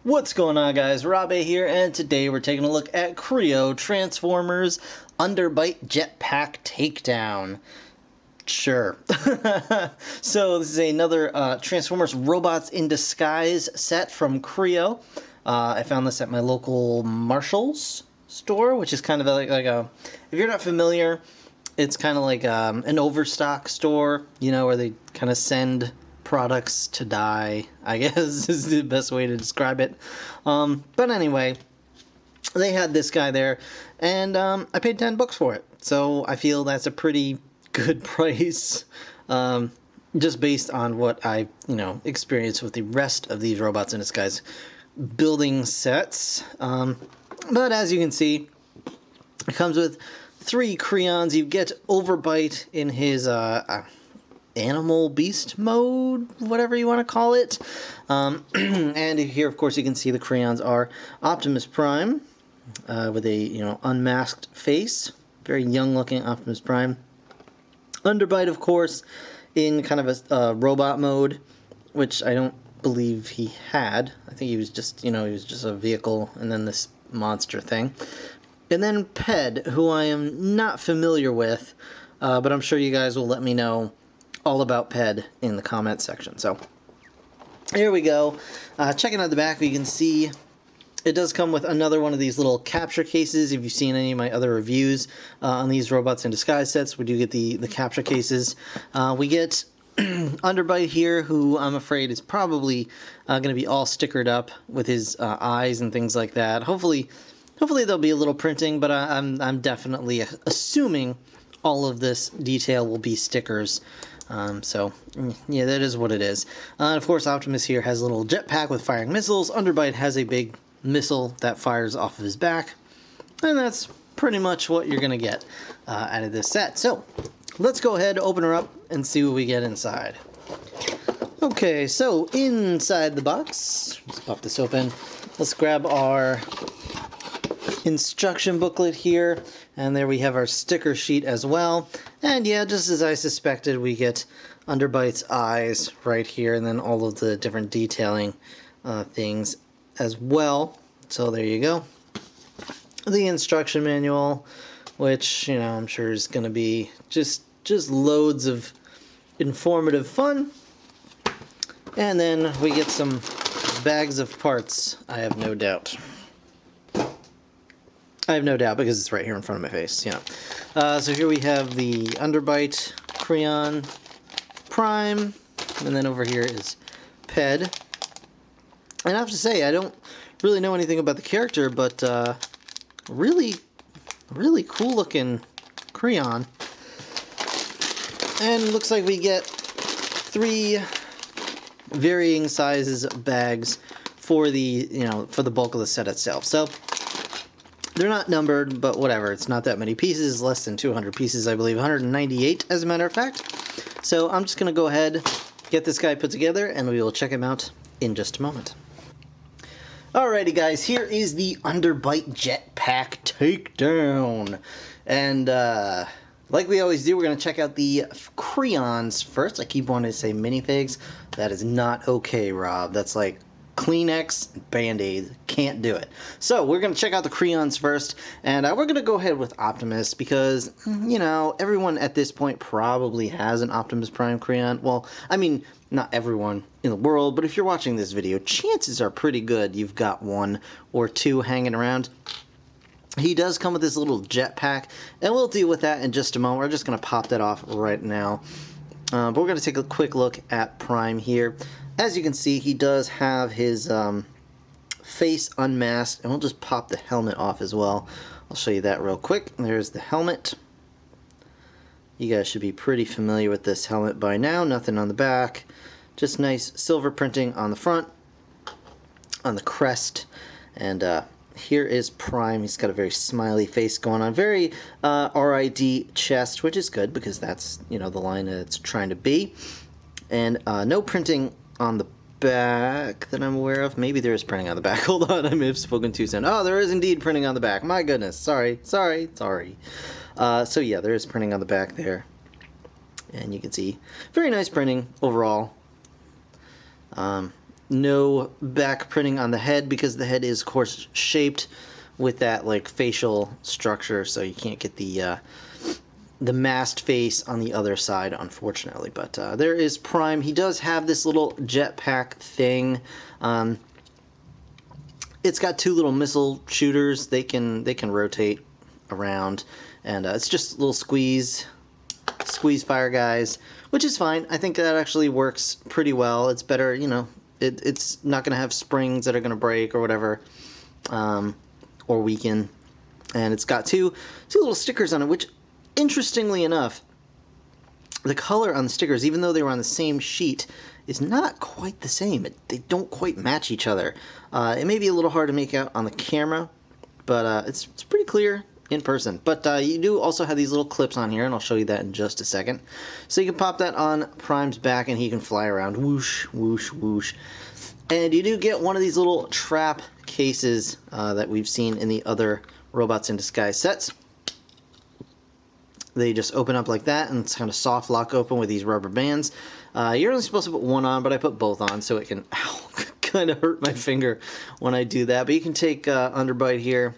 What's going on, guys? Rob A here, and today we're taking a look at Kre-o Transformers Underbite Jetpack Takedown. Sure. So this is another Transformers Robots in Disguise set from Kre-o. I found this at my local Marshall's store, which is kind of like a... If you're not familiar, it's kind of like an overstock store, you know, where they kind of send products to die, I guess is the best way to describe it. But anyway, they had this guy there, and I paid $10 for it. So I feel that's a pretty good price, just based on what I, experienced with the rest of these Robots in Disguise building sets. But as you can see, it comes with 3 Kre-ons. You get Overbite in his animal beast mode, whatever you want to call it. And here, of course, you can see the Kre-ons are Optimus Prime, with a unmasked face, very young looking Optimus Prime. Underbite, of course, in kind of a robot mode, which I don't believe he had. I think he was just a vehicle and then this monster thing. And then Ped, who I am not familiar with, but I'm sure you guys will let me know all about Ped in the comment section. So here we go. Checking out the back, you can see it does come with another one of these little capture cases. If you've seen any of my other reviews on these Robots in Disguise sets, we do get the capture cases. We get Underbite here, who I'm afraid is probably going to be all stickered up with his eyes and things like that. Hopefully there'll be a little printing, but I'm definitely assuming all of this detail will be stickers. So, yeah, that is what it is. And of course, Optimus here has a little jetpack with firing missiles. Underbite has a big missile that fires off of his back. And that's pretty much what you're going to get out of this set. So, let's go ahead, open her up, and see what we get inside. Okay, so inside the box, let's pop this open. Let's grab our instruction booklet here, and there we have our sticker sheet as well. And yeah, just as I suspected, we get Underbite's eyes right here, and then all of the different detailing things as well. So there you go. The instruction manual, which I'm sure is going to be just loads of informative fun. And then we get some bags of parts, I have no doubt. I have no doubt, because it's right here in front of my face, so here we have the Underbite Kre-o Prime, and then over here is Ped. And I have to say, I don't really know anything about the character, but really cool looking Kre-o. And it looks like we get 3 varying sizes of bags for the for the bulk of the set itself. So they're not numbered, but whatever. It's not that many pieces, less than 200 pieces, I believe. 198, as a matter of fact. So I'm just going to go ahead, get this guy put together, and we will check him out in just a moment. Alrighty, guys, here is the Underbite Jetpack Takedown. And like we always do, we're going to check out the Kre-ons first. I keep wanting to say minifigs. That is not okay, Rob. That's like Kleenex, Band-Aids, can't do it. So we're going to check out the Kre-ons first, and we're going to go ahead with Optimus because, everyone at this point probably has an Optimus Prime Kre-on. Well, I mean, not everyone in the world, but if you're watching this video, chances are pretty good you've got 1 or 2 hanging around. He does come with this little jetpack, and we'll deal with that in just a moment. We're just going to pop that off right now. But we're going to take a quick look at Prime here. As you can see, he does have his face unmasked, and we'll just pop the helmet off as well. I'll show you that real quick. There's the helmet. You guys should be pretty familiar with this helmet by now. Nothing on the back. Just nice silver printing on the front, on the crest. And here is Prime. He's got a very smiley face going on. Very RID chest, which is good because that's, the line that it's trying to be. And no printing on the back that I'm aware of. Maybe there is printing on the back. Hold on, I may have spoken too soon. Oh, there is indeed printing on the back. My goodness. Sorry. So yeah, there is printing on the back there. And you can see very nice printing overall. No back printing on the head because the head is, of course, shaped with that like facial structure, so you can't get the masked face on the other side, unfortunately. But there is Prime. He does have this little jetpack thing. It's got two little missile shooters. They can rotate around, and it's just little squeeze fire guys, which is fine. I think that actually works pretty well. It's better, you know. It's not going to have springs that are going to break or whatever, or weaken. And it's got two little stickers on it, which, interestingly enough, the color on the stickers, even though they were on the same sheet, is not quite the same. They don't quite match each other. It may be a little hard to make out on the camera, but it's pretty clear in person. But you do also have these little clips on here, and I'll show you that in just a second. So you can pop that on Prime's back, and he can fly around. Whoosh, whoosh, whoosh. And you do get one of these little trap cases that we've seen in the other Robots in Disguise sets. They just open up like that, and it's kind of soft lock open with these rubber bands. You're only supposed to put one on, but I put both on so it can kind of hurt my finger when I do that. But you can take Underbite here,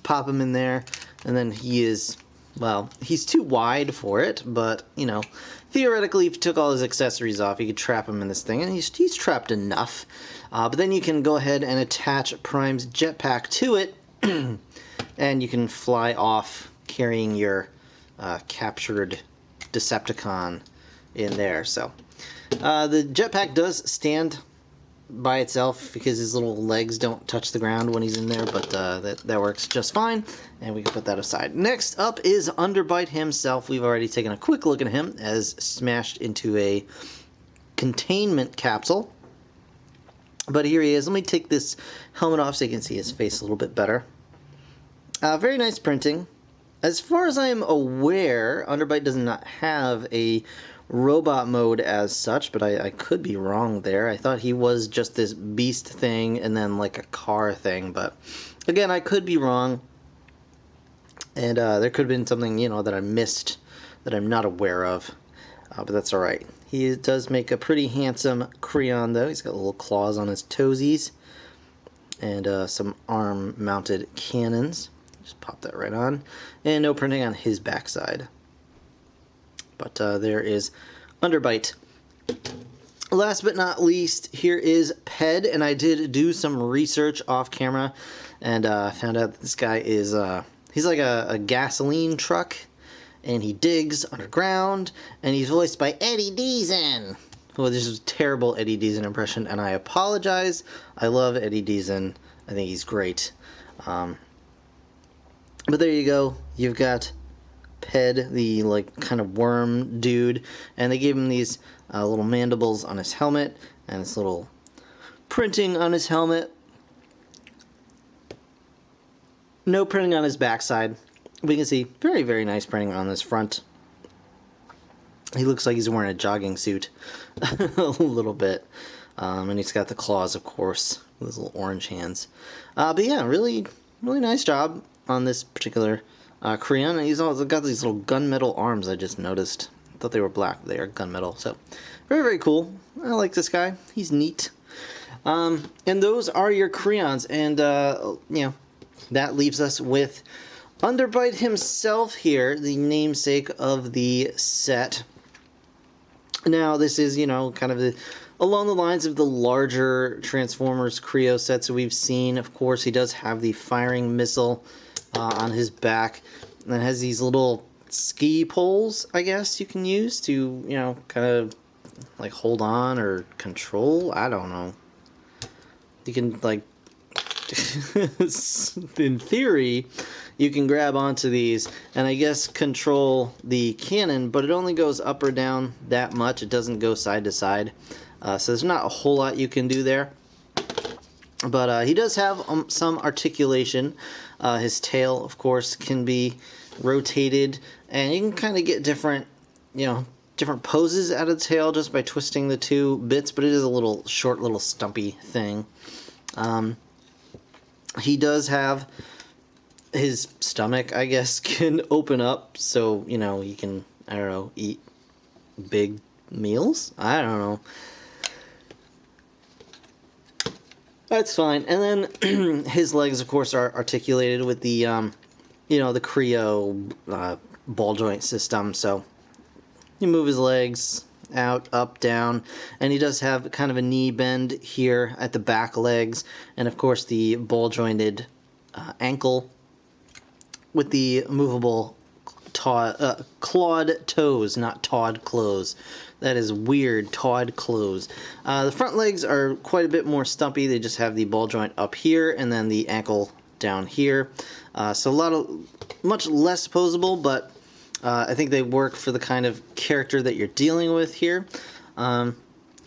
pop him in there, and then he is, well, he's too wide for it, but, you know, theoretically, if you took all his accessories off, you could trap him in this thing, and he's trapped enough. But then you can go ahead and attach Prime's jetpack to it, and you can fly off carrying your captured Decepticon in there. So the jetpack does stand by itself because his little legs don't touch the ground when he's in there, but that works just fine, and we can put that aside. Next up is Underbite himself. We've already taken a quick look at him as smashed into a containment capsule, but here he is. Let me take this helmet off so you can see his face a little bit better. Very nice printing. As far as I am aware, Underbite does not have a robot mode as such, but I could be wrong there. I thought he was just this beast thing and then like a car thing, but again, I could be wrong. And there could have been something, you know, that I missed that I'm not aware of, but that's alright. He does make a pretty handsome Kre-o, though. He's got little claws on his toesies and some arm-mounted cannons. Just pop that right on. And no printing on his backside. But there is Underbite. Last but not least, here is Ped. And I did do some research off camera and found out that this guy is, he's like a gasoline truck. And he digs underground. And he's voiced by Eddie Deezen. Well, this is a terrible Eddie Deezen impression, and I apologize. I love Eddie Deezen. I think he's great. But there you go. You've got Ped, the like kind of worm dude, and they gave him these little mandibles on his helmet and this little printing on his helmet. No printing on his backside. We can see very, very nice printing on this front. He looks like he's wearing a jogging suit a little bit. And he's got the claws, of course, with his little orange hands. But yeah, really, really nice job on this particular Kre-o. And he's also got these little gunmetal arms, I just noticed. I thought they were black, but they are gunmetal. So, very, very cool. I like this guy. He's neat. And those are your Kre-ons. And, you know, that leaves us with Underbite himself here, the namesake of the set. Now, this is, you know, kind of along the lines of the larger Transformers Kre-o sets that we've seen. Of course, he does have the firing missile on his back. And it has these little ski poles, I guess, you can use to, you know, kind of like hold on or control. I don't know. You can, like, in theory, you can grab onto these and I guess control the cannon, but it only goes up or down that much. It doesn't go side to side. So there's not a whole lot you can do there. But he does have some articulation. His tail, of course, can be rotated, and you can kind of get different, you know, different poses out of the tail just by twisting the two bits, but it is a little short, little stumpy thing. He does have his stomach, I guess, can open up, so, you know, you can, I don't know, eat big meals? I don't know. That's fine. And then his legs, of course, are articulated with the, the Kre-o ball joint system. So you move his legs out, up, down, and he does have kind of a knee bend here at the back legs, and of course the ball jointed ankle with the movable clawed toes, not tawed clothes. That is weird, tawed clothes. The front legs are quite a bit more stumpy. They just have the ball joint up here and then the ankle down here. So much less posable, but I think they work for the kind of character that you're dealing with here.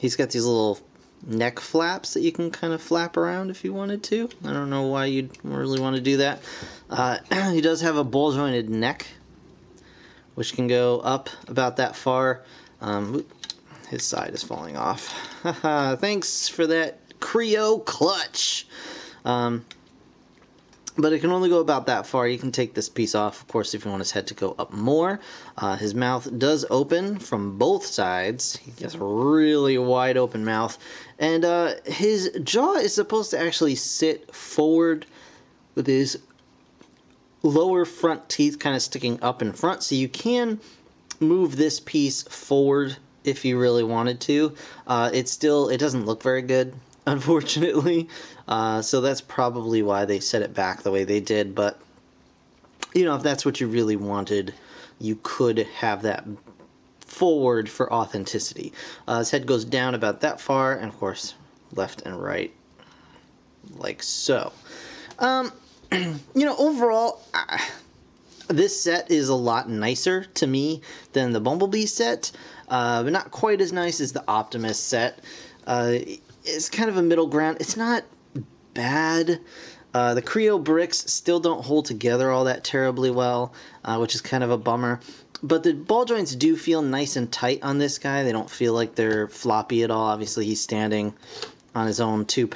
He's got these little neck flaps that you can kind of flap around if you wanted to. I don't know why you'd really want to do that. He does have a ball jointed neck, which can go up about that far. His side is falling off. Thanks for that Kre-o clutch. But it can only go about that far. You can take this piece off, of course, if you want his head to go up more. His mouth does open from both sides. He has a really wide open mouth. And his jaw is supposed to actually sit forward with his lower front teeth kind of sticking up in front. So you can move this piece forward if you really wanted to. It doesn't look very good, unfortunately. So that's probably why they set it back the way they did. But, if that's what you really wanted, you could have that forward for authenticity. His head goes down about that far, and of course, left and right, like so. Overall, this set is a lot nicer to me than the Bumblebee set, but not quite as nice as the Optimus set. It's kind of a middle ground. It's not bad. The Kre-o bricks still don't hold together all that terribly well, which is kind of a bummer. But the ball joints do feel nice and tight on this guy. They don't feel like they're floppy at all. Obviously, he's standing on his own two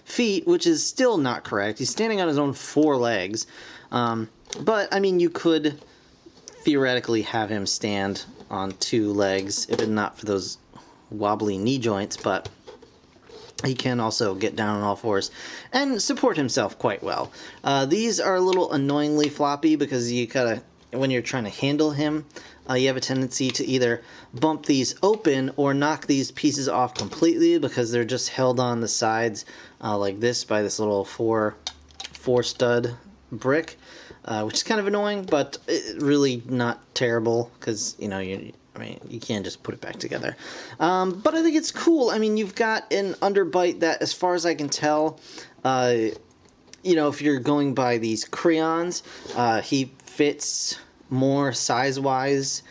feet, which is still not correct. He's standing on his own 4 legs. But, I mean, you could theoretically have him stand on 2 legs if it's not for those wobbly knee joints, but he can also get down on all 4s and support himself quite well. These are a little annoyingly floppy because when you're trying to handle him, you have a tendency to either bump these open or knock these pieces off completely because they're just held on the sides like this by this little four stud brick, which is kind of annoying, but really not terrible because you can't just put it back together. But I think it's cool. I mean, you've got an Underbite that, as far as I can tell, if you're going by these crayons, he fits more size-wise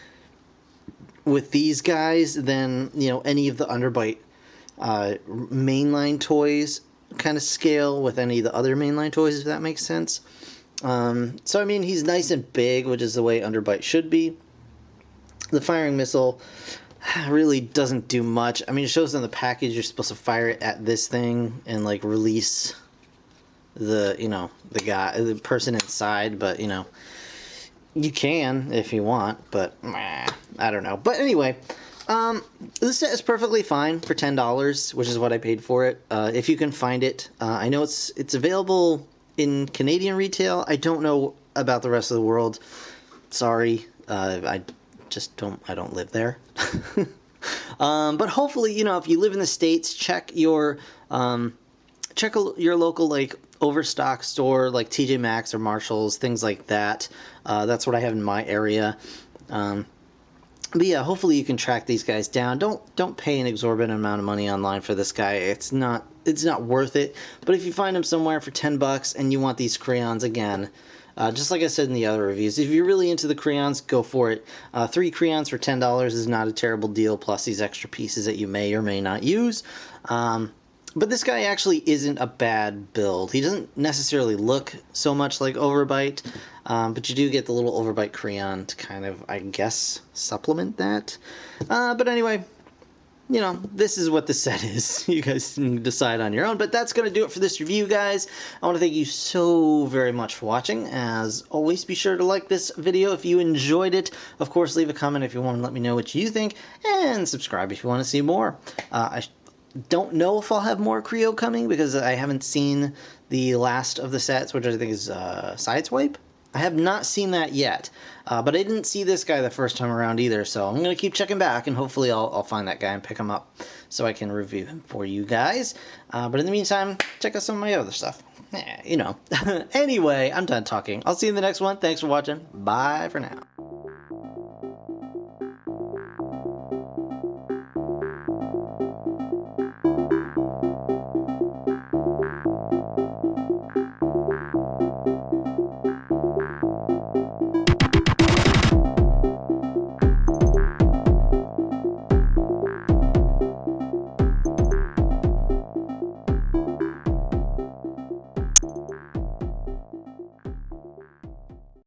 with these guys than any of the Underbite mainline toys kind of scale with any of the other mainline toys, if that makes sense. So I mean, he's nice and big, which is the way Underbite should be. The firing missile really doesn't do much. I mean, it shows on the package you're supposed to fire it at this thing and release the person inside, but you can if you want, but I don't know. But anyway, this set is perfectly fine for $10, which is what I paid for it. If you can find it, I know it's available in Canadian retail. I don't know about the rest of the world. Sorry, I don't live there. But hopefully, if you live in the States, check your local overstock store like TJ Maxx or Marshall's, things like that. That's what I have in my area. But yeah, hopefully you can track these guys down. Don't pay an exorbitant amount of money online for this guy. It's not worth it. But if you find him somewhere for $10 and you want these crayons again, just like I said in the other reviews, if you're really into the crayons, go for it. 3 crayons for $10 is not a terrible deal, plus these extra pieces that you may or may not use. But this guy actually isn't a bad build. He doesn't necessarily look so much like Overbite, but you do get the little Overbite crayon to kind of, I guess, supplement that. But anyway, you know, this is what the set is. You guys can decide on your own, but that's going to do it for this review, guys. I want to thank you so very much for watching. As always, be sure to like this video if you enjoyed it. Of course, leave a comment if you want to let me know what you think, and subscribe if you want to see more. I don't know if I'll have more Kre-o coming because I haven't seen the last of the sets, which I think is Sideswipe. I have not seen that yet, but I didn't see this guy the first time around either, so I'm going to keep checking back, and hopefully I'll find that guy and pick him up so I can review him for you guys. But in the meantime, check out some of my other stuff. You know. Anyway, I'm done talking. I'll see you in the next one. Thanks for watching. Bye for now.